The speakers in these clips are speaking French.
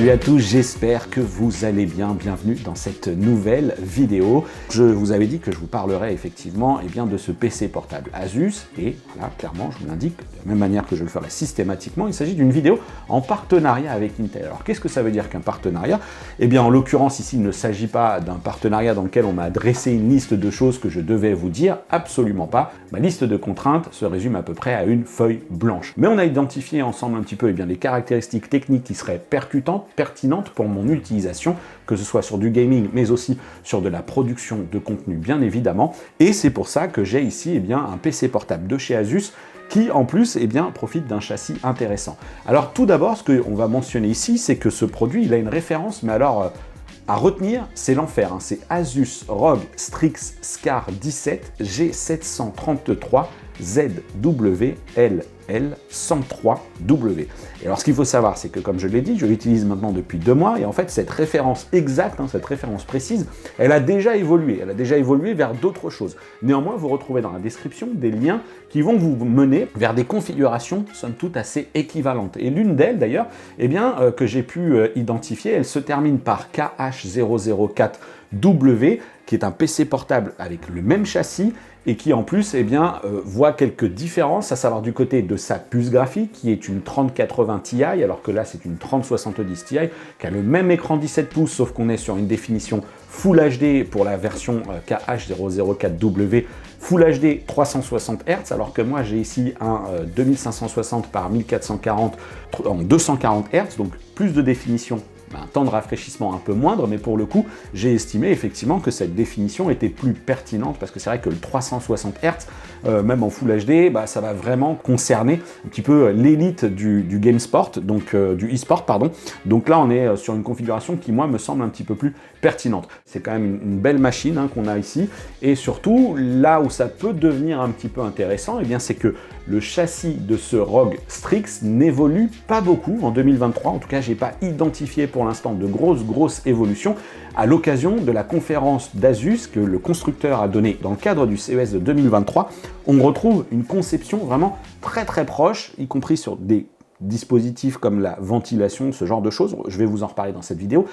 Salut à tous, j'espère que vous allez bien. Bienvenue dans cette nouvelle vidéo. Je vous avais dit que je vous parlerai effectivement de ce PC portable Asus et voilà, clairement, je vous l'indique, de la même manière que je le ferai systématiquement, il s'agit d'une vidéo en partenariat avec Intel. Alors qu'est-ce que ça veut dire qu'un partenariat? En l'occurrence ici, il ne s'agit pas d'un partenariat dans lequel on m'a dressé une liste de choses que je devais vous dire, absolument pas. Ma liste de contraintes se résume à peu près à une feuille blanche. Mais on a identifié ensemble un petit peu les caractéristiques techniques qui seraient pertinentes pour mon utilisation, que ce soit sur du gaming, mais aussi sur de la production de contenu, bien évidemment. Et c'est pour ça que j'ai ici un PC portable de chez Asus qui, en plus, profite d'un châssis intéressant. Alors, tout d'abord, ce qu'on va mentionner ici, c'est que ce produit, il a une référence, mais alors, à retenir, c'est l'enfer. C'est Asus ROG Strix Scar 17 G733 ZWLL103W. Et alors ce qu'il faut savoir, c'est que comme je l'ai dit, je l'utilise maintenant depuis 2 mois, et en fait cette référence exacte, cette référence précise, elle a déjà évolué vers d'autres choses. Néanmoins, vous retrouvez dans la description des liens qui vont vous mener vers des configurations somme toute assez équivalentes. Et l'une d'elles d'ailleurs, que j'ai pu identifier, elle se termine par KH004W, qui est un PC portable avec le même châssis, et qui en plus voit quelques différences, à savoir du côté de sa puce graphique, qui est une 3080 Ti, alors que là c'est une 3070 Ti, qui a le même écran 17 pouces, sauf qu'on est sur une définition Full HD pour la version KH004W, Full HD 360 Hz, alors que moi j'ai ici un 2560 par 1440 en 240 Hz, donc plus de définition, un temps de rafraîchissement un peu moindre, mais pour le coup, j'ai estimé effectivement que cette définition était plus pertinente, parce que c'est vrai que le 360 Hz, même en Full HD, ça va vraiment concerner un petit peu l'élite du game sport, donc du e-sport, pardon. Donc là, on est sur une configuration qui, moi, me semble un petit peu plus pertinente. C'est quand même une belle machine qu'on a ici, et surtout, là où ça peut devenir un petit peu intéressant, c'est que le châssis de ce ROG Strix n'évolue pas beaucoup en 2023, en tout cas, j'ai pas identifié pour l'instant de grosses évolutions. À l'occasion de la conférence d'Asus que le constructeur a donnée dans le cadre du CES de 2023, on retrouve une conception vraiment très proche, y compris sur des dispositifs comme la ventilation, ce genre de choses. Je vais vous en reparler dans cette vidéo.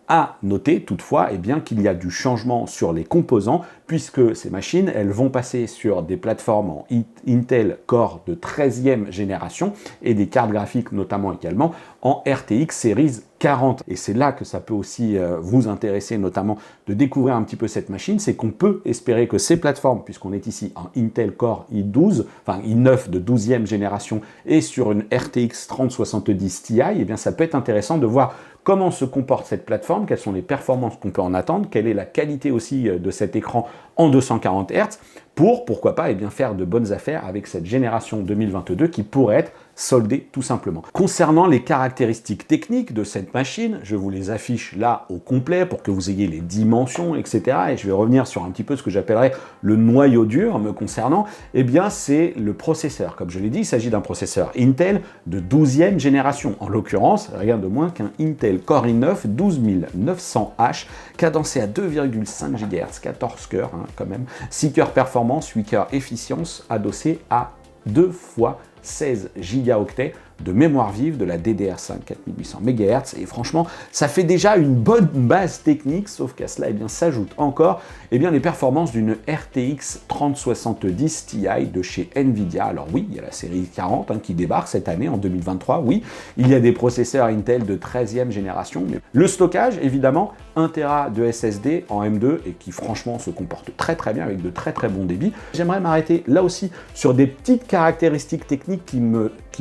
À noter toutefois qu'il y a du changement sur les composants, puisque ces machines, elles vont passer sur des plateformes en Intel Core de 13e génération et des cartes graphiques notamment également en RTX Series 40. Et c'est là que ça peut aussi vous intéresser, notamment de découvrir un petit peu cette machine, c'est qu'on peut espérer que ces plateformes, puisqu'on est ici en Intel Core i12, enfin i9 de 12e génération et sur une RTX 3070 Ti, ça peut être intéressant de voir comment se comporte cette plateforme, quelles sont les performances qu'on peut en attendre, quelle est la qualité aussi de cet écran en 240 Hz, pour, pourquoi pas, faire de bonnes affaires avec cette génération 2022 qui pourrait être soldée tout simplement. Concernant les caractéristiques techniques de cette machine, je vous les affiche là au complet pour que vous ayez les dimensions, etc. Et je vais revenir sur un petit peu ce que j'appellerais le noyau dur me concernant. C'est le processeur. Comme je l'ai dit, il s'agit d'un processeur Intel de 12e génération. En l'occurrence, rien de moins qu'un Intel Core i9 12900H, cadencé à 2,5 GHz, 14 cœurs quand même, 6 cœurs performance, 8 cœurs efficience, adossé à 2 fois 16 gigaoctets de mémoire vive de la DDR5 4800 MHz, et franchement ça fait déjà une bonne base technique, sauf qu'à cela s'ajoutent encore les performances d'une RTX 3070 Ti de chez Nvidia. Alors oui, il y a la série 40 qui débarque cette année en 2023, oui, il y a des processeurs Intel de 13e génération, mais le stockage évidemment 1 Tera de SSD en M2 et qui franchement se comporte très bien avec de très bons débits. J'aimerais m'arrêter là aussi sur des petites caractéristiques techniques qui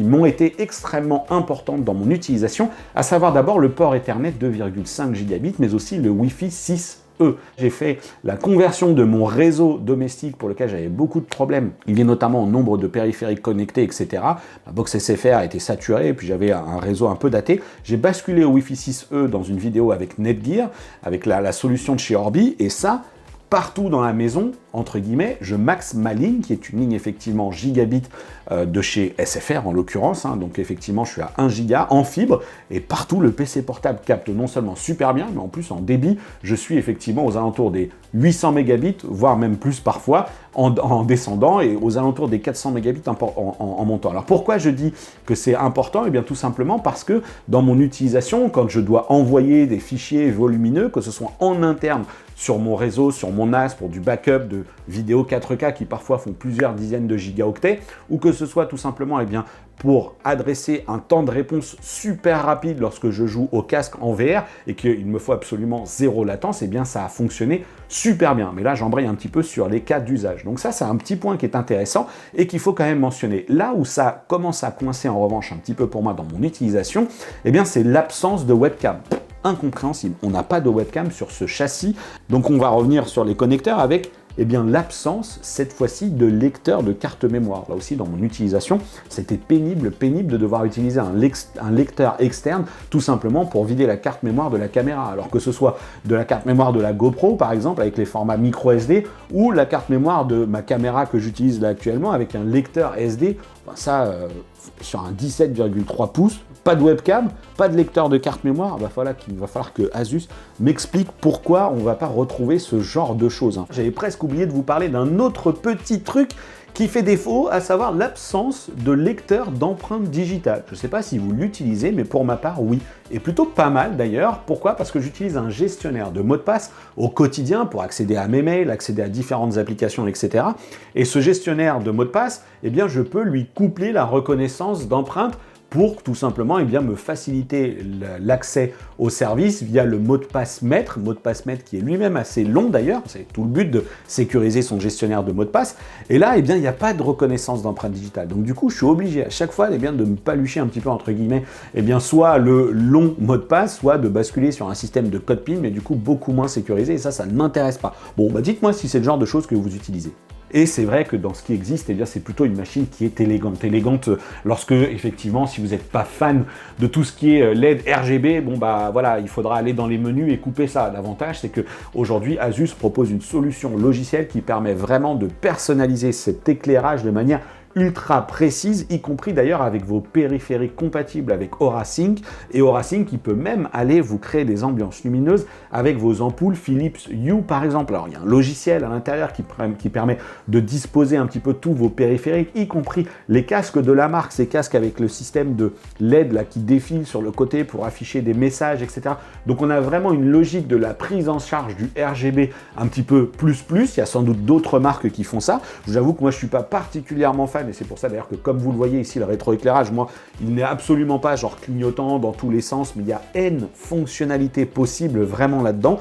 m'ont été extrêmement importantes dans mon utilisation, à savoir d'abord le port Ethernet 2,5 gigabits, mais aussi le Wi-Fi 6E. J'ai fait la conversion de mon réseau domestique pour lequel j'avais beaucoup de problèmes, liés notamment au nombre de périphériques connectés, etc. Ma box SFR était saturée, et puis j'avais un réseau un peu daté. J'ai basculé au Wi-Fi 6E dans une vidéo avec Netgear, avec la solution de chez Orbi, et ça, partout dans la maison, entre guillemets, je max ma ligne, qui est une ligne effectivement gigabit de chez SFR en l'occurrence, hein, donc effectivement je suis à 1 giga en fibre, et partout le PC portable capte non seulement super bien, mais en plus en débit, je suis effectivement aux alentours des 800 mégabits, voire même plus parfois, en descendant, et aux alentours des 400 mégabits en montant. Alors pourquoi je dis que c'est important? Eh bien tout simplement parce que dans mon utilisation, quand je dois envoyer des fichiers volumineux, que ce soit en interne, sur mon réseau, sur mon NAS, pour du backup de vidéos 4K qui parfois font plusieurs dizaines de gigaoctets, ou que ce soit tout simplement pour adresser un temps de réponse super rapide lorsque je joue au casque en VR et qu'il me faut absolument zéro latence, eh bien ça a fonctionné super bien. Mais là, j'embraye un petit peu sur les cas d'usage. Donc ça, c'est un petit point qui est intéressant et qu'il faut quand même mentionner. Là où ça commence à coincer en revanche un petit peu pour moi dans mon utilisation, eh bien c'est l'absence de webcam. Incompréhensible. On n'a pas de webcam sur ce châssis, donc on va revenir sur les connecteurs avec l'absence, cette fois-ci, de lecteur de carte mémoire. Là aussi, dans mon utilisation, c'était pénible de devoir utiliser un lecteur externe, tout simplement pour vider la carte mémoire de la caméra, alors que ce soit de la carte mémoire de la GoPro, par exemple, avec les formats micro SD, ou la carte mémoire de ma caméra que j'utilise là actuellement, avec un lecteur SD, sur un 17,3 pouces, pas de webcam, pas de lecteur de carte mémoire, il va falloir que Asus m'explique pourquoi on ne va pas retrouver ce genre de choses. J'avais presque oublié de vous parler d'un autre petit truc qui fait défaut, à savoir l'absence de lecteur d'empreintes digitales. Je ne sais pas si vous l'utilisez, mais pour ma part, oui. Et plutôt pas mal d'ailleurs. Pourquoi? Parce que j'utilise un gestionnaire de mots de passe au quotidien pour accéder à mes mails, accéder à différentes applications, etc. Et ce gestionnaire de mots de passe, eh bien, je peux lui coupler la reconnaissance d'empreintes pour tout simplement me faciliter l'accès au service via le mot de passe maître qui est lui-même assez long d'ailleurs, c'est tout le but de sécuriser son gestionnaire de mots de passe. Et là, il n'y a pas de reconnaissance d'empreinte digitale. Donc du coup, je suis obligé à chaque fois de me palucher un petit peu entre guillemets, soit le long mot de passe, soit de basculer sur un système de code PIN, mais du coup beaucoup moins sécurisé, et ça ne m'intéresse pas. Bon, dites-moi si c'est le genre de choses que vous utilisez. Et c'est vrai que dans ce qui existe, c'est plutôt une machine qui est élégante. Élégante lorsque, effectivement, si vous n'êtes pas fan de tout ce qui est LED RGB, il faudra aller dans les menus et couper ça. L'avantage, c'est qu'aujourd'hui, Asus propose une solution logicielle qui permet vraiment de personnaliser cet éclairage de manière ultra précise, y compris d'ailleurs avec vos périphériques compatibles avec AuraSync, et AuraSync qui peut même aller vous créer des ambiances lumineuses avec vos ampoules Philips Hue par exemple. Alors il y a un logiciel à l'intérieur qui permet de disposer un petit peu tous vos périphériques, y compris les casques de la marque, ces casques avec le système de LED là, qui défile sur le côté pour afficher des messages, etc. Donc on a vraiment une logique de la prise en charge du RGB un petit peu plus. Il y a sans doute d'autres marques qui font ça. Je vous avoue que moi je suis pas particulièrement fan, et c'est pour ça d'ailleurs que, comme vous le voyez ici, le rétroéclairage, moi, il n'est absolument pas genre clignotant dans tous les sens, mais il y a N fonctionnalités possibles vraiment là-dedans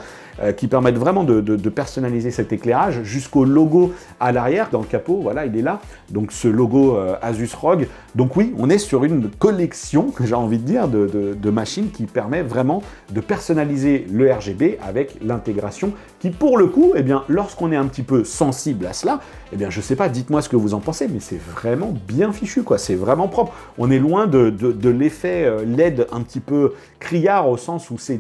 qui permettent vraiment de personnaliser cet éclairage jusqu'au logo à l'arrière, dans le capot, voilà, il est là, donc ce logo Asus ROG. Donc oui, on est sur une collection, j'ai envie de dire, de machines qui permet vraiment de personnaliser le RGB avec l'intégration qui, pour le coup, lorsqu'on est un petit peu sensible à cela, je sais pas, dites-moi ce que vous en pensez, mais c'est vraiment bien fichu, quoi, c'est vraiment propre. On est loin de l'effet LED un petit peu criard, au sens où c'est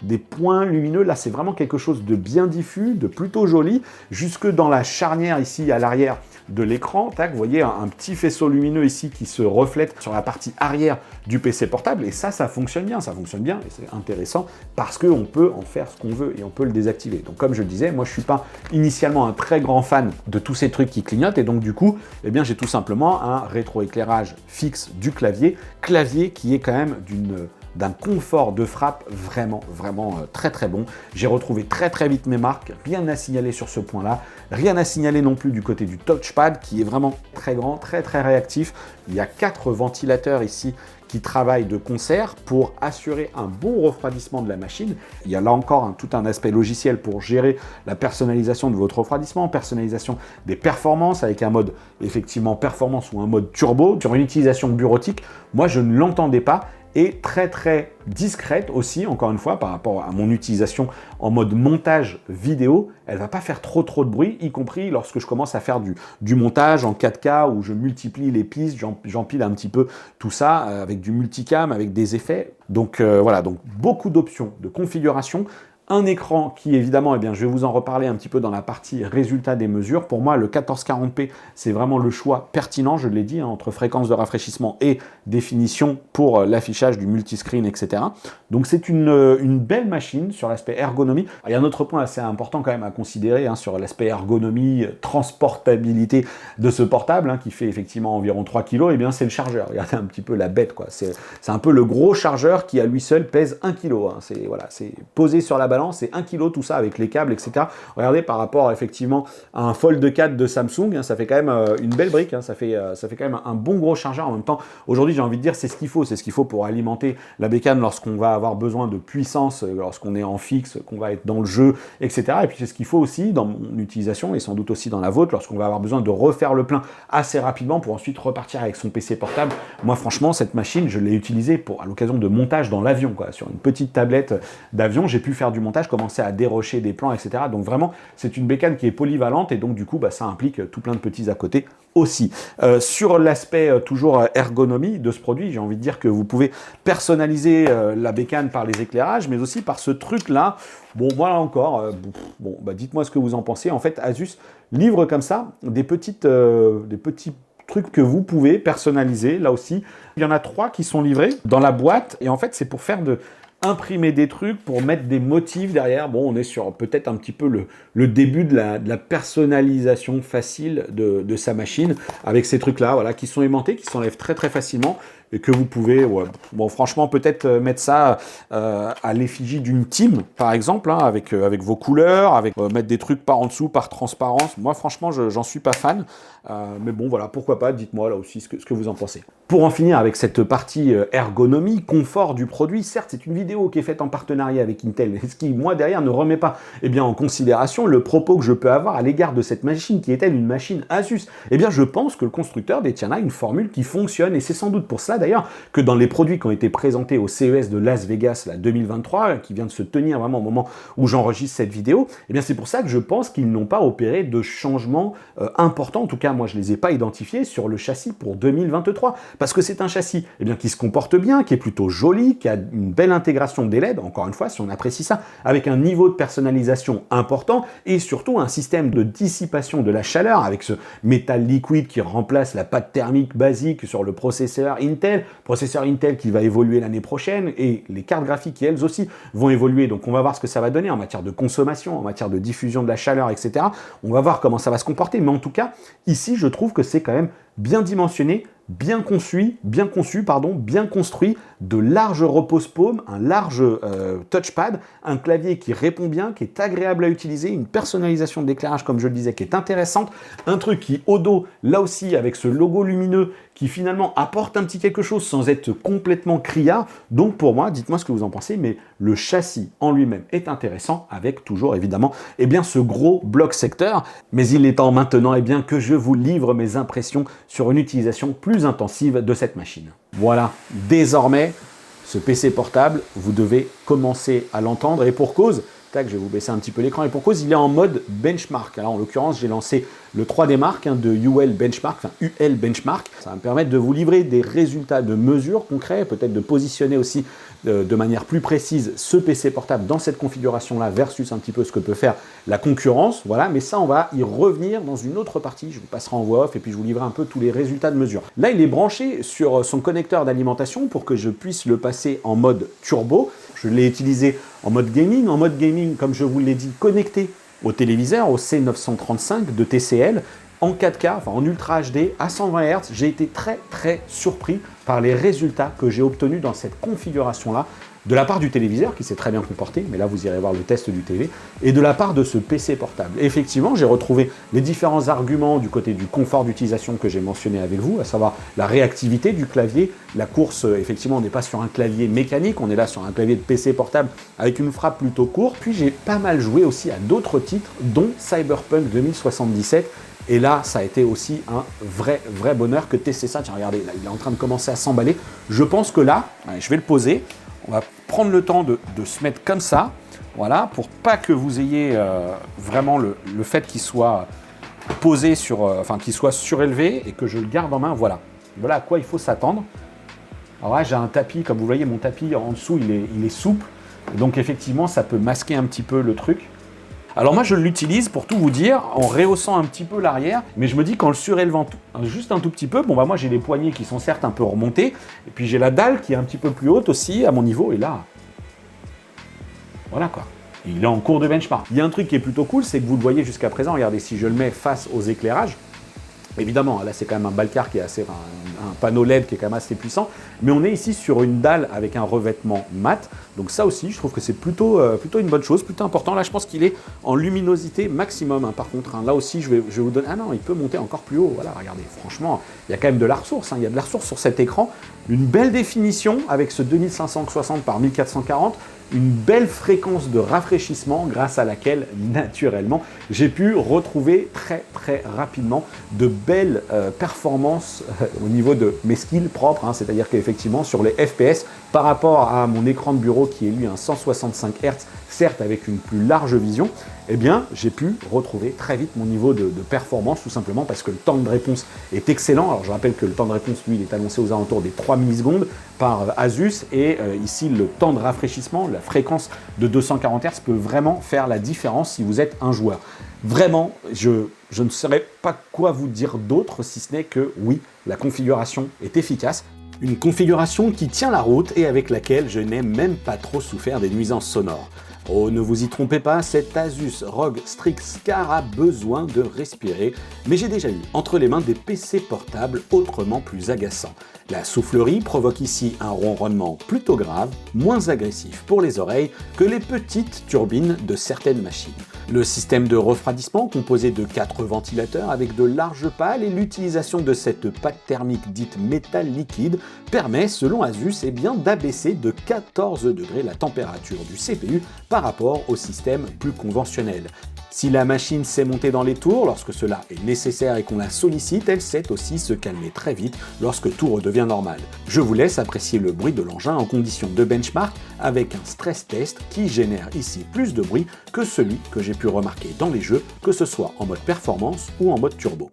des points lumineux. Là, c'est vraiment quelque chose de bien diffus, de plutôt joli, jusque dans la charnière ici à l'arrière de l'écran. Tac, vous voyez un petit faisceau lumineux ici qui se reflète sur la partie arrière du PC portable, et ça fonctionne bien, et c'est intéressant parce qu'on peut en faire ce qu'on veut et on peut le désactiver. Donc comme je le disais, moi je suis pas initialement un très grand fan de tous ces trucs qui clignotent, et donc du coup, j'ai tout simplement un rétroéclairage fixe du clavier qui est quand même d'un confort de frappe vraiment très très bon. J'ai retrouvé très vite mes marques, rien à signaler sur ce point-là, rien à signaler non plus du côté du touchpad qui est vraiment très grand, très réactif. Il y a 4 ventilateurs ici qui travaillent de concert pour assurer un bon refroidissement de la machine. Il y a là encore tout un aspect logiciel pour gérer la personnalisation de votre refroidissement, personnalisation des performances avec un mode effectivement performance ou un mode turbo. Sur une utilisation bureautique, moi je ne l'entendais pas, et très discrète aussi, encore une fois, par rapport à mon utilisation en mode montage vidéo. Elle va pas faire trop de bruit, y compris lorsque je commence à faire du montage en 4K, où je multiplie les pistes, j'empile un petit peu tout ça avec du multicam, avec des effets. Donc voilà, donc beaucoup d'options de configuration, Un écran qui, évidemment, eh bien, je vais vous en reparler un petit peu dans la partie résultat des mesures. Pour moi, le 1440p, c'est vraiment le choix pertinent, je l'ai dit, hein, entre fréquence de rafraîchissement et définition pour l'affichage du multiscreen, etc. Donc, c'est une belle machine sur l'aspect ergonomie. Il y a un autre point assez important quand même à considérer hein, sur l'aspect ergonomie, transportabilité de ce portable, hein, qui fait effectivement environ 3 kg, eh bien, c'est le chargeur. Regardez un petit peu la bête, quoi. C'est un peu le gros chargeur qui, à lui seul, pèse 1 kg. Hein. C'est voilà, posé sur la balance, c'est 1 kg tout ça avec les câbles, etc. Regardez par rapport effectivement à un Fold 4 de Samsung, hein, ça fait quand même une belle brique, hein, ça fait quand même un bon gros chargeur. En même temps, aujourd'hui j'ai envie de dire c'est ce qu'il faut pour alimenter la bécane lorsqu'on va avoir besoin de puissance, lorsqu'on est en fixe, qu'on va être dans le jeu, etc. Et puis c'est ce qu'il faut aussi dans mon utilisation et sans doute aussi dans la vôtre, lorsqu'on va avoir besoin de refaire le plein assez rapidement pour ensuite repartir avec son PC portable. Moi franchement cette machine je l'ai utilisée à l'occasion de montage dans l'avion, quoi, sur une petite tablette d'avion, j'ai pu faire du montage, commencer à dérocher des plans, etc. Donc vraiment, c'est une bécane qui est polyvalente et donc du coup, bah, ça implique tout plein de petits à côté aussi. Sur l'aspect toujours ergonomie de ce produit, j'ai envie de dire que vous pouvez personnaliser la bécane par les éclairages, mais aussi par ce truc-là. Bon, voilà encore, bon, bah, dites-moi ce que vous en pensez. En fait, Asus livre comme ça des petits trucs que vous pouvez personnaliser. Là aussi, il y en a 3 qui sont livrés dans la boîte et en fait, c'est pour faire imprimer des trucs, pour mettre des motifs derrière. Bon, on est sur peut-être un petit peu le début de la personnalisation facile de sa machine avec ces trucs-là, voilà, qui sont aimantés, qui s'enlèvent très très facilement et que vous pouvez, ouais, bon, franchement, peut-être mettre ça à l'effigie d'une team, par exemple, hein, avec vos couleurs, avec mettre des trucs par en dessous, par transparence. Moi, franchement, j'en suis pas fan. Mais bon, voilà, pourquoi pas, dites-moi là aussi ce que vous en pensez. Pour en finir avec cette partie ergonomie, confort du produit, certes, c'est une vidéo qui est faite en partenariat avec Intel, ce qui, moi, derrière, ne remet pas en considération le propos que je peux avoir à l'égard de cette machine, qui est-elle une machine Asus? Eh bien, je pense que le constructeur détient là une formule qui fonctionne, et c'est sans doute pour ça, d'ailleurs, que dans les produits qui ont été présentés au CES de Las Vegas, là, 2023, qui vient de se tenir vraiment au moment où j'enregistre cette vidéo, eh bien, c'est pour ça que je pense qu'ils n'ont pas opéré de changement important, en tout cas, moi je ne les ai pas identifiés sur le châssis pour 2023, parce que c'est un châssis qui se comporte bien, qui est plutôt joli, qui a une belle intégration des LED, encore une fois, si on apprécie ça, avec un niveau de personnalisation important, et surtout un système de dissipation de la chaleur, avec ce métal liquide qui remplace la pâte thermique basique sur le processeur Intel qui va évoluer l'année prochaine, et les cartes graphiques qui elles aussi vont évoluer, donc on va voir ce que ça va donner en matière de consommation, en matière de diffusion de la chaleur, etc. On va voir comment ça va se comporter, mais en tout cas, ici, je trouve que c'est quand même bien dimensionné, bien construit, bien construit, de larges repose-paumes, un large touchpad, un clavier qui répond bien, qui est agréable à utiliser, une personnalisation de l'éclairage, comme je le disais, qui est intéressante, un truc qui, au dos, là aussi, avec ce logo lumineux, qui finalement apporte un petit quelque chose sans être complètement criard. Donc pour moi, dites-moi ce que vous en pensez, mais le châssis en lui-même est intéressant, avec toujours évidemment ce gros bloc secteur. Mais il est temps maintenant que je vous livre mes impressions sur une utilisation plus intensive de cette machine. Voilà, désormais, ce PC portable, vous devez commencer à l'entendre, et pour cause. Tac, je vais vous baisser un petit peu l'écran, et pour cause, il est en mode benchmark. Alors en l'occurrence, j'ai lancé le 3D Mark de UL Benchmark, enfin UL Benchmark. Ça va me permettre de vous livrer des résultats de mesures concrets, peut-être de positionner aussi de manière plus précise ce PC portable dans cette configuration-là versus un petit peu ce que peut faire la concurrence. Voilà, mais ça, on va y revenir dans une autre partie. Je vous passerai en voix off et puis je vous livrerai un peu tous les résultats de mesure. Là, il est branché sur son connecteur d'alimentation pour que je puisse le passer en mode turbo. Je l'ai utilisé en mode gaming. En mode gaming, comme je vous l'ai dit, connecté au téléviseur, au C935 de TCL, en 4K, enfin en Ultra HD, à 120 Hz. J'ai été très très surpris par les résultats que j'ai obtenus dans cette configuration-là, de la part du téléviseur qui s'est très bien comporté, mais là vous irez voir le test du TV, et de la part de ce PC portable. Et effectivement, j'ai retrouvé les différents arguments du côté du confort d'utilisation que j'ai mentionné avec vous, à savoir la réactivité du clavier, la course, effectivement on n'est pas sur un clavier mécanique, on est là sur un clavier de PC portable avec une frappe plutôt courte. Puis j'ai pas mal joué aussi à d'autres titres, dont Cyberpunk 2077, et là, ça a été aussi un vrai bonheur que de tester ça. Tiens, regardez, là, il est en train de commencer à s'emballer. Je pense que là, allez, je vais le poser. On va prendre le temps de se mettre comme ça, voilà, pour pas que vous ayez vraiment le fait qu'il soit posé sur, enfin qu'il soit surélevé et que je le garde en main. Voilà, voilà à quoi il faut s'attendre. Alors là, j'ai un tapis, comme vous voyez, mon tapis en dessous, il est souple. Donc effectivement, ça peut masquer un petit peu le truc. Alors moi, je l'utilise pour tout vous dire, en rehaussant un petit peu l'arrière, mais je me dis qu'en le surélevant juste un tout petit peu, bon bah moi j'ai les poignées qui sont certes un peu remontées, et puis j'ai la dalle qui est un petit peu plus haute aussi à mon niveau, et là, voilà quoi. Il est en cours de benchmark. Il y a un truc qui est plutôt cool, c'est que vous le voyez jusqu'à présent, regardez, si je le mets face aux éclairages, évidemment, là c'est quand même un Balcar qui est assez, un panneau LED qui est quand même assez puissant, mais on est ici sur une dalle avec un revêtement mat, donc ça aussi je trouve que c'est plutôt une bonne chose, plutôt important. Là je pense qu'il est en luminosité maximum, hein, par contre, hein, là aussi je vais vous donner, ah non, il peut monter encore plus haut, voilà, regardez, franchement, il y a quand même de la ressource, hein, il y a de la ressource sur cet écran, une belle définition avec ce 2560 par 1440, une belle fréquence de rafraîchissement grâce à laquelle, naturellement, j'ai pu retrouver très rapidement de belles performances au niveau de mes skills propres, hein, c'est-à-dire qu'effectivement, sur les FPS, par rapport à mon écran de bureau qui est lui un 165 Hz, certes avec une plus large vision, eh bien, j'ai pu retrouver très vite mon niveau de performance, tout simplement parce que le temps de réponse est excellent. Alors, je rappelle que le temps de réponse, lui, il est annoncé aux alentours des 3 millisecondes par Asus, et ici, le temps de rafraîchissement, la fréquence de 240 Hz peut vraiment faire la différence si vous êtes un joueur. Vraiment, je ne saurais pas quoi vous dire d'autre, si ce n'est que oui, la configuration est efficace. Une configuration qui tient la route et avec laquelle je n'ai même pas trop souffert des nuisances sonores. Oh, ne vous y trompez pas, cet Asus ROG Strix Scar a besoin de respirer, mais j'ai déjà eu entre les mains des PC portables autrement plus agaçants. La soufflerie provoque ici un ronronnement plutôt grave, moins agressif pour les oreilles que les petites turbines de certaines machines. Le système de refroidissement, composé de 4 ventilateurs avec de larges pales et l'utilisation de cette pâte thermique dite métal liquide, permet, selon Asus, d'abaisser de 14 degrés la température du CPU par rapport au système plus conventionnel. Si la machine sait monter dans les tours lorsque cela est nécessaire et qu'on la sollicite, elle sait aussi se calmer très vite lorsque tout redevient normal. Je vous laisse apprécier le bruit de l'engin en conditions de benchmark avec un stress test qui génère ici plus de bruit que celui que j'ai pu remarquer dans les jeux, que ce soit en mode performance ou en mode turbo.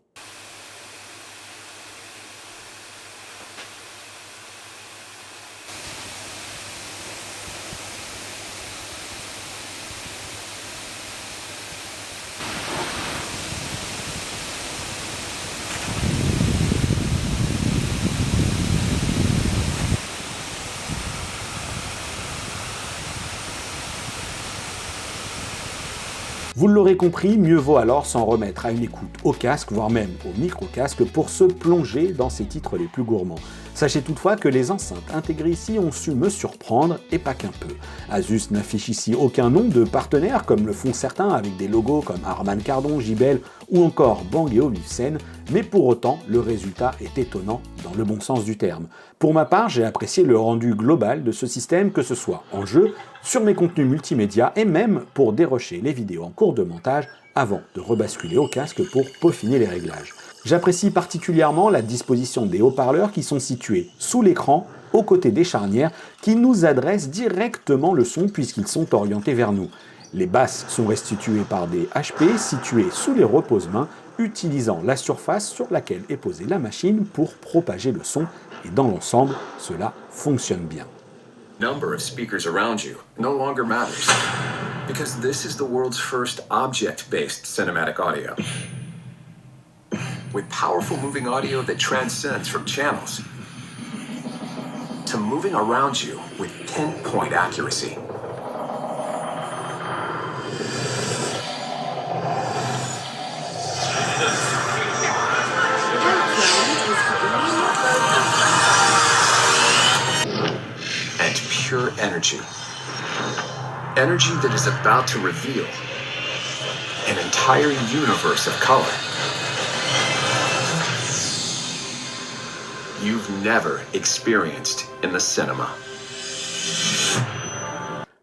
Vous l'aurez compris, mieux vaut alors s'en remettre à une écoute au casque, voire même au micro-casque, pour se plonger dans ses titres les plus gourmands. Sachez toutefois que les enceintes intégrées ici ont su me surprendre, et pas qu'un peu. Asus n'affiche ici aucun nom de partenaire, comme le font certains avec des logos comme Harman Kardon, JBL ou encore Bang & Olufsen, mais pour autant, le résultat est étonnant dans le bon sens du terme. Pour ma part, j'ai apprécié le rendu global de ce système, que ce soit en jeu, sur mes contenus multimédia et même pour dérocher les vidéos en cours de montage avant de rebasculer au casque pour peaufiner les réglages. J'apprécie particulièrement la disposition des haut-parleurs qui sont situés sous l'écran, aux côtés des charnières, qui nous adressent directement le son puisqu'ils sont orientés vers nous. Les basses sont restituées par des HP situés sous les repose-mains, utilisant la surface sur laquelle est posée la machine pour propager le son, et dans l'ensemble, cela fonctionne bien. Number of speakers around you no longer matters, because this is the world's first object-based cinematic audio. With powerful moving audio that transcends from channels to moving around you with pinpoint accuracy. And pure energy. Energy that is about to reveal an entire universe of color you've never experienced in the cinema.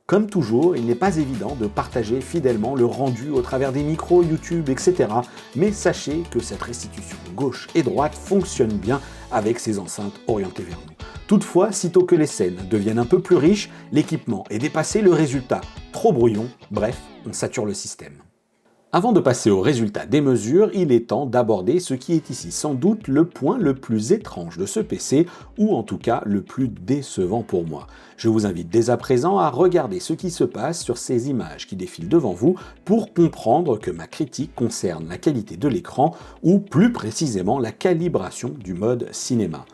Comme toujours, il n'est pas évident de partager fidèlement le rendu au travers des micros, YouTube, etc. Mais sachez que cette restitution gauche et droite fonctionne bien avec ces enceintes orientées vers nous. Toutefois, sitôt que les scènes deviennent un peu plus riches, l'équipement est dépassé, le résultat trop brouillon, bref, on sature le système. Avant de passer au résultat des mesures, il est temps d'aborder ce qui est ici sans doute le point le plus étrange de ce PC, ou en tout cas le plus décevant pour moi. Je vous invite dès à présent à regarder ce qui se passe sur ces images qui défilent devant vous pour comprendre que ma critique concerne la qualité de l'écran, ou plus précisément la calibration du mode cinéma.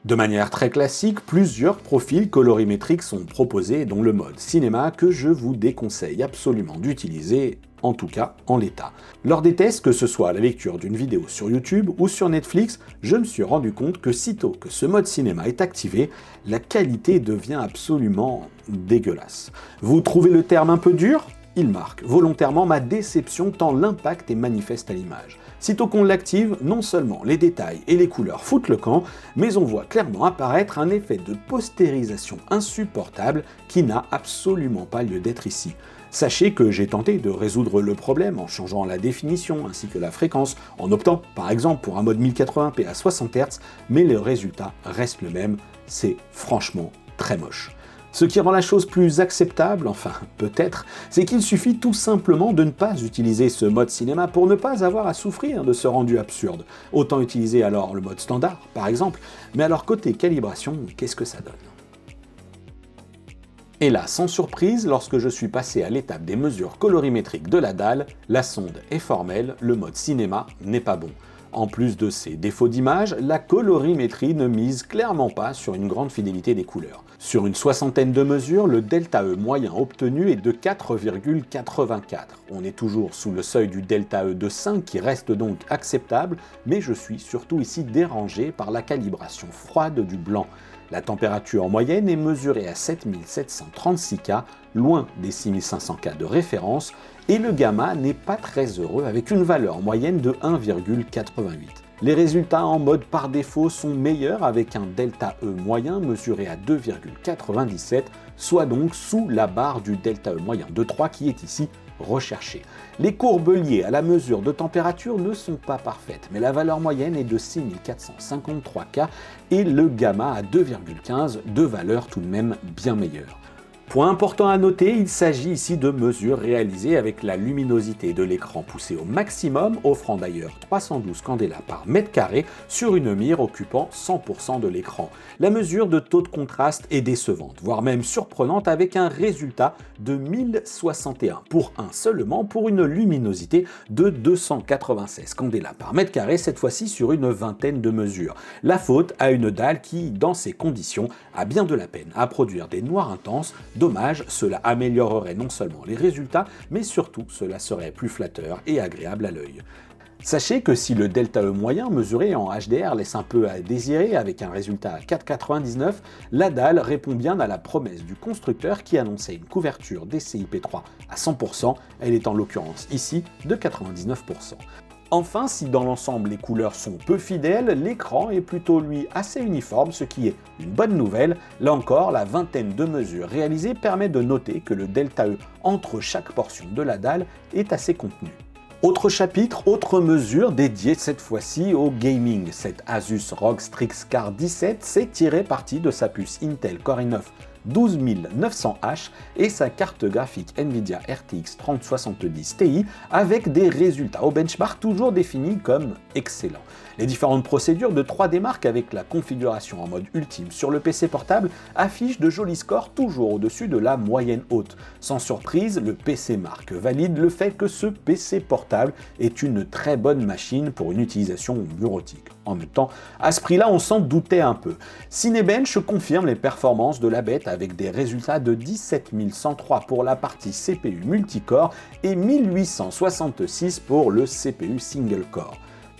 De manière très classique, plusieurs profils colorimétriques sont proposés, dont le mode cinéma que je vous déconseille absolument d'utiliser, en tout cas en l'état. Lors des tests, que ce soit à la lecture d'une vidéo sur YouTube ou sur Netflix, je me suis rendu compte que sitôt que ce mode cinéma est activé, la qualité devient absolument dégueulasse. Vous trouvez le terme un peu dur ? Il marque volontairement ma déception tant l'impact est manifeste à l'image. Sitôt qu'on l'active, non seulement les détails et les couleurs foutent le camp, mais on voit clairement apparaître un effet de postérisation insupportable qui n'a absolument pas lieu d'être ici. Sachez que j'ai tenté de résoudre le problème en changeant la définition ainsi que la fréquence, en optant par exemple pour un mode 1080p à 60 Hz, mais le résultat reste le même, c'est franchement très moche. Ce qui rend la chose plus acceptable, enfin peut-être, c'est qu'il suffit tout simplement de ne pas utiliser ce mode cinéma pour ne pas avoir à souffrir de ce rendu absurde. Autant utiliser alors le mode standard, par exemple, mais alors côté calibration, qu'est-ce que ça donne ? Et là, sans surprise, lorsque je suis passé à l'étape des mesures colorimétriques de la dalle, la sonde est formelle, le mode cinéma n'est pas bon. En plus de ses défauts d'image, la colorimétrie ne mise clairement pas sur une grande fidélité des couleurs. Sur une soixantaine de mesures, le ΔE moyen obtenu est de 4,84. On est toujours sous le seuil du ΔE de 5 qui reste donc acceptable, mais je suis surtout ici dérangé par la calibration froide du blanc. La température moyenne est mesurée à 7736 K, loin des 6500 K de référence, et le gamma n'est pas très heureux avec une valeur moyenne de 1,88. Les résultats en mode par défaut sont meilleurs avec un ΔE moyen mesuré à 2,97, soit donc sous la barre du ΔE moyen de 3 qui est ici recherché. Les courbes liées à la mesure de température ne sont pas parfaites, mais la valeur moyenne est de 6453 K et le gamma à 2,15, deux valeurs tout de même bien meilleures. Point important à noter, il s'agit ici de mesures réalisées avec la luminosité de l'écran poussée au maximum, offrant d'ailleurs 312 candela par mètre carré sur une mire occupant 100% de l'écran. La mesure de taux de contraste est décevante, voire même surprenante avec un résultat de 1061 pour 1 seulement pour une luminosité de 296 candela par mètre carré, cette fois-ci sur une vingtaine de mesures. La faute à une dalle qui, dans ces conditions, a bien de la peine à produire des noirs intenses. Dommage, cela améliorerait non seulement les résultats, mais surtout cela serait plus flatteur et agréable à l'œil. Sachez que si le ΔE moyen mesuré en HDR laisse un peu à désirer avec un résultat à 4,99, la dalle répond bien à la promesse du constructeur qui annonçait une couverture DCI-P3 à 100%, elle est en l'occurrence ici de 99%. Enfin, si dans l'ensemble les couleurs sont peu fidèles, l'écran est plutôt lui assez uniforme, ce qui est une bonne nouvelle. Là encore, la vingtaine de mesures réalisées permet de noter que le ΔE entre chaque portion de la dalle est assez contenu. Autre chapitre, autre mesure dédiée cette fois-ci au gaming. Cette Asus ROG Strix Car 17 s'est tiré parti de sa puce Intel Core i9 12900H et sa carte graphique Nvidia RTX 3070 Ti avec des résultats au benchmark toujours définis comme excellents. Les différentes procédures de 3D Mark avec la configuration en mode ultime sur le PC portable affichent de jolis scores toujours au-dessus de la moyenne haute. Sans surprise, le PC Mark valide le fait que ce PC portable est une très bonne machine pour une utilisation bureautique. En même temps, à ce prix-là, on s'en doutait un peu. Cinebench confirme les performances de la bête avec des résultats de 17103 pour la partie CPU multicore et 1866 pour le CPU single core.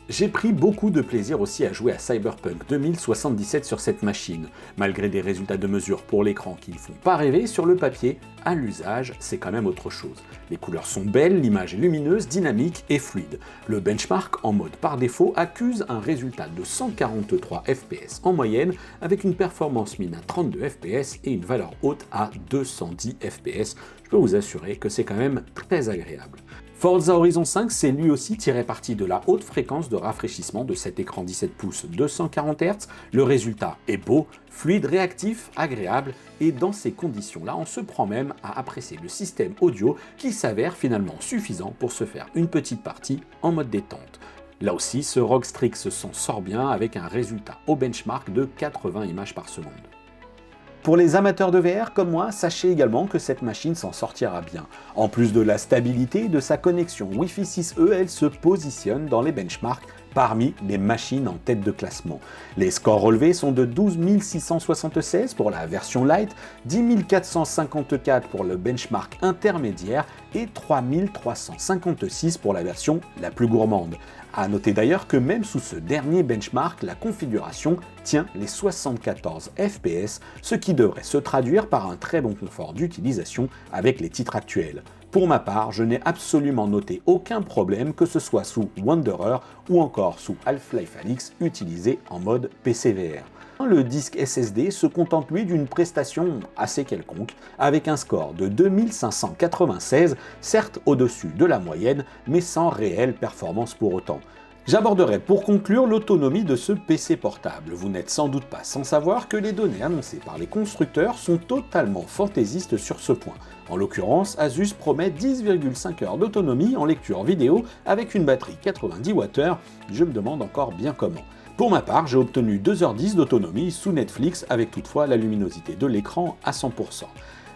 J'ai pris beaucoup de plaisir aussi à jouer à Cyberpunk 2077 sur cette machine. Malgré des résultats de mesure pour l'écran qui ne font pas rêver, sur le papier, à l'usage, c'est quand même autre chose. Les couleurs sont belles, l'image est lumineuse, dynamique et fluide. Le benchmark en mode par défaut accuse un résultat de 143 FPS en moyenne avec une performance mine à 32 FPS et une valeur haute à 210 FPS. Je peux vous assurer que c'est quand même très agréable. Forza Horizon 5 s'est lui aussi tiré parti de la haute fréquence de rafraîchissement de cet écran 17 pouces 240 Hz. Le résultat est beau, fluide, réactif, agréable, et dans ces conditions-là, on se prend même à apprécier le système audio qui s'avère finalement suffisant pour se faire une petite partie en mode détente. Là aussi, ce ROG Strix s'en sort bien avec un résultat au benchmark de 80 images par seconde. Pour les amateurs de VR comme moi, sachez également que cette machine s'en sortira bien. En plus de la stabilité de sa connexion Wi-Fi 6E, elle se positionne dans les benchmarks parmi les machines en tête de classement. Les scores relevés sont de 12 676 pour la version light, 10 454 pour le benchmark intermédiaire et 3 356 pour la version la plus gourmande. À noter d'ailleurs que même sous ce dernier benchmark, la configuration tient les 74 FPS, ce qui devrait se traduire par un très bon confort d'utilisation avec les titres actuels. Pour ma part, je n'ai absolument noté aucun problème, que ce soit sous Wanderer ou encore sous Half-Life Alyx utilisé en mode PC VR. Le disque SSD se contente lui d'une prestation assez quelconque, avec un score de 2596, certes au-dessus de la moyenne, mais sans réelle performance pour autant. J'aborderai pour conclure l'autonomie de ce PC portable. Vous n'êtes sans doute pas sans savoir que les données annoncées par les constructeurs sont totalement fantaisistes sur ce point. En l'occurrence, Asus promet 10,5 heures d'autonomie en lecture vidéo avec une batterie 90 Wh, je me demande encore bien comment. Pour ma part, j'ai obtenu 2h10 d'autonomie sous Netflix avec toutefois la luminosité de l'écran à 100%.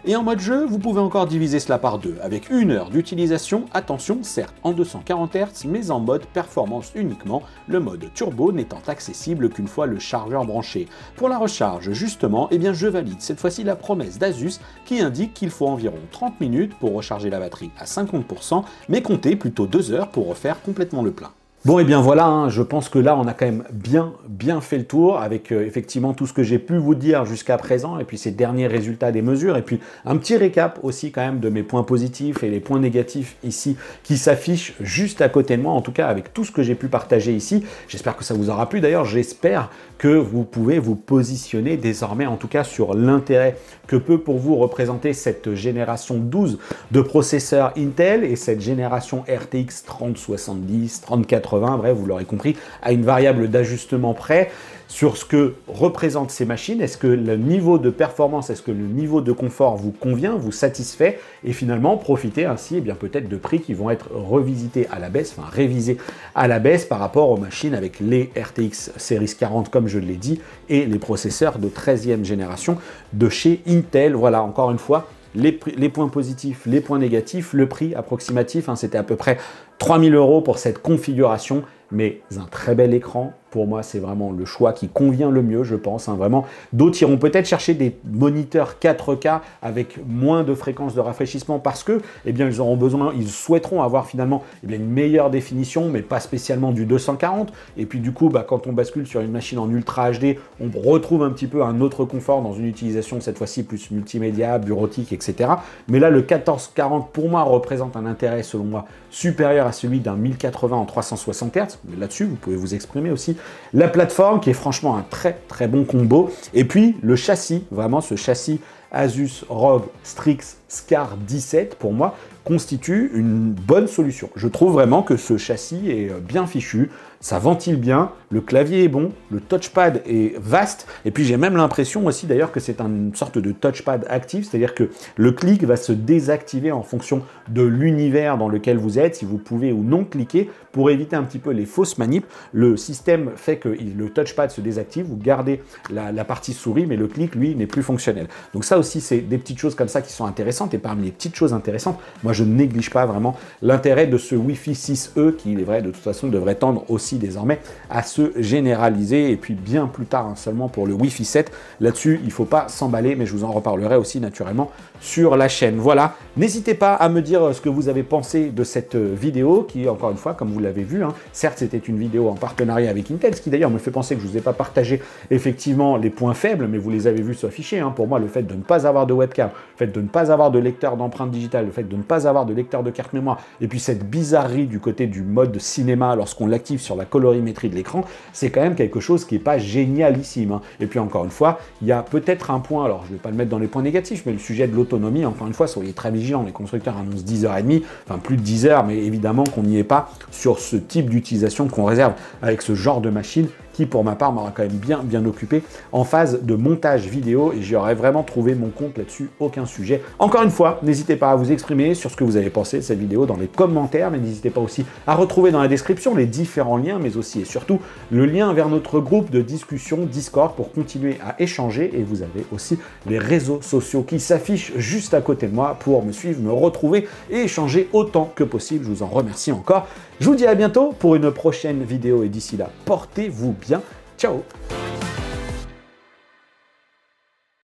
Et en mode jeu, vous pouvez encore diviser cela par deux, avec 1 heure d'utilisation, attention, certes en 240 Hz, mais en mode performance uniquement, le mode turbo n'étant accessible qu'une fois le chargeur branché. Pour la recharge, justement, eh bien je valide cette fois-ci la promesse d'Asus qui indique qu'il faut environ 30 minutes pour recharger la batterie à 50%, mais comptez plutôt 2 heures pour refaire complètement le plein. Bon et bien voilà, je pense que là on a quand même bien fait le tour avec effectivement tout ce que j'ai pu vous dire jusqu'à présent et puis ces derniers résultats des mesures et puis un petit récap aussi quand même de mes points positifs et les points négatifs ici qui s'affichent juste à côté de moi, en tout cas avec tout ce que j'ai pu partager ici. J'espère que ça vous aura plu, d'ailleurs j'espère que vous pouvez vous positionner désormais en tout cas sur l'intérêt que peut pour vous représenter cette génération 12 de processeurs Intel et cette génération RTX 3070, 3080, bref, vous l'aurez compris, à une variable d'ajustement près sur ce que représentent ces machines. Est-ce que le niveau de performance, est-ce que le niveau de confort vous convient, vous satisfait, et finalement profiter ainsi eh bien peut-être de prix qui vont être revisités à la baisse, enfin révisés à la baisse par rapport aux machines avec les RTX Series 40 comme je l'ai dit et les processeurs de 13e génération de chez Intel. Voilà, encore une fois, les points positifs, les points négatifs, le prix approximatif, c'était à peu près 3 000 € pour cette configuration, mais un très bel écran. Pour moi, c'est vraiment le choix qui convient le mieux, je pense. Vraiment. D'autres iront peut-être chercher des moniteurs 4K avec moins de fréquence de rafraîchissement parce que, eh bien, ils auront besoin, ils souhaiteront avoir finalement eh bien, une meilleure définition, mais pas spécialement du 240. Et puis du coup, quand on bascule sur une machine en Ultra HD, on retrouve un petit peu un autre confort dans une utilisation cette fois-ci plus multimédia, bureautique, etc. Mais là, le 1440 pour moi représente un intérêt selon moi supérieur à celui d'un 1080 en 360 Hz. Mais là-dessus, vous pouvez vous exprimer aussi. La plateforme qui est franchement un très bon combo. Et puis le châssis, vraiment ce châssis Asus ROG Strix Scar 17 pour moi constitue une bonne solution. Je trouve vraiment que ce châssis est bien fichu, ça ventile bien, le clavier est bon, le touchpad est vaste, et puis j'ai même l'impression aussi d'ailleurs que c'est une sorte de touchpad actif, c'est-à-dire que le clic va se désactiver en fonction de l'univers dans lequel vous êtes, si vous pouvez ou non cliquer, pour éviter un petit peu les fausses manips. Le système fait que le touchpad se désactive, vous gardez la partie souris, mais le clic, lui, n'est plus fonctionnel. Donc ça aussi, c'est des petites choses comme ça qui sont intéressantes, et parmi les petites choses intéressantes, moi je ne néglige pas vraiment l'intérêt de ce Wi-Fi 6E qui, il est vrai, de toute façon devrait tendre aussi désormais à se généraliser, et puis bien plus tard seulement pour le Wi-Fi 7. Là-dessus, il ne faut pas s'emballer, mais je vous en reparlerai aussi naturellement sur la chaîne. Voilà, n'hésitez pas à me dire ce que vous avez pensé de cette vidéo qui, encore une fois, comme vous l'avez vu, certes c'était une vidéo en partenariat avec Intel, ce qui d'ailleurs me fait penser que je ne vous ai pas partagé effectivement les points faibles, mais vous les avez vus s'afficher. Pour moi, le fait de ne pas avoir de webcam, le fait de ne pas avoir de lecteur d'empreinte digitale, le fait de ne pas avoir de lecteur de carte mémoire, et puis cette bizarrerie du côté du mode cinéma lorsqu'on l'active sur la colorimétrie de l'écran, c'est quand même quelque chose qui n'est pas génialissime, hein. Et puis encore une fois, il y a peut-être un point, alors je ne vais pas le mettre dans les points négatifs, mais le sujet de l'autonomie, encore une fois, soyez très vigilants, les constructeurs annoncent 10h30, enfin plus de 10 heures, mais évidemment qu'on n'y est pas sur ce type d'utilisation qu'on réserve avec ce genre de machine qui, pour ma part, m'aura quand même bien occupé en phase de montage vidéo et j'y aurais vraiment trouvé mon compte là-dessus, aucun sujet. Encore une fois, n'hésitez pas à vous exprimer sur ce que vous avez pensé de cette vidéo dans les commentaires, mais n'hésitez pas aussi à retrouver dans la description les différents liens, mais aussi et surtout le lien vers notre groupe de discussion Discord pour continuer à échanger et vous avez aussi les réseaux sociaux qui s'affichent juste à côté de moi pour me suivre, me retrouver et échanger autant que possible. Je vous en remercie encore. Je vous dis à bientôt pour une prochaine vidéo et d'ici là, portez-vous bien. Ciao!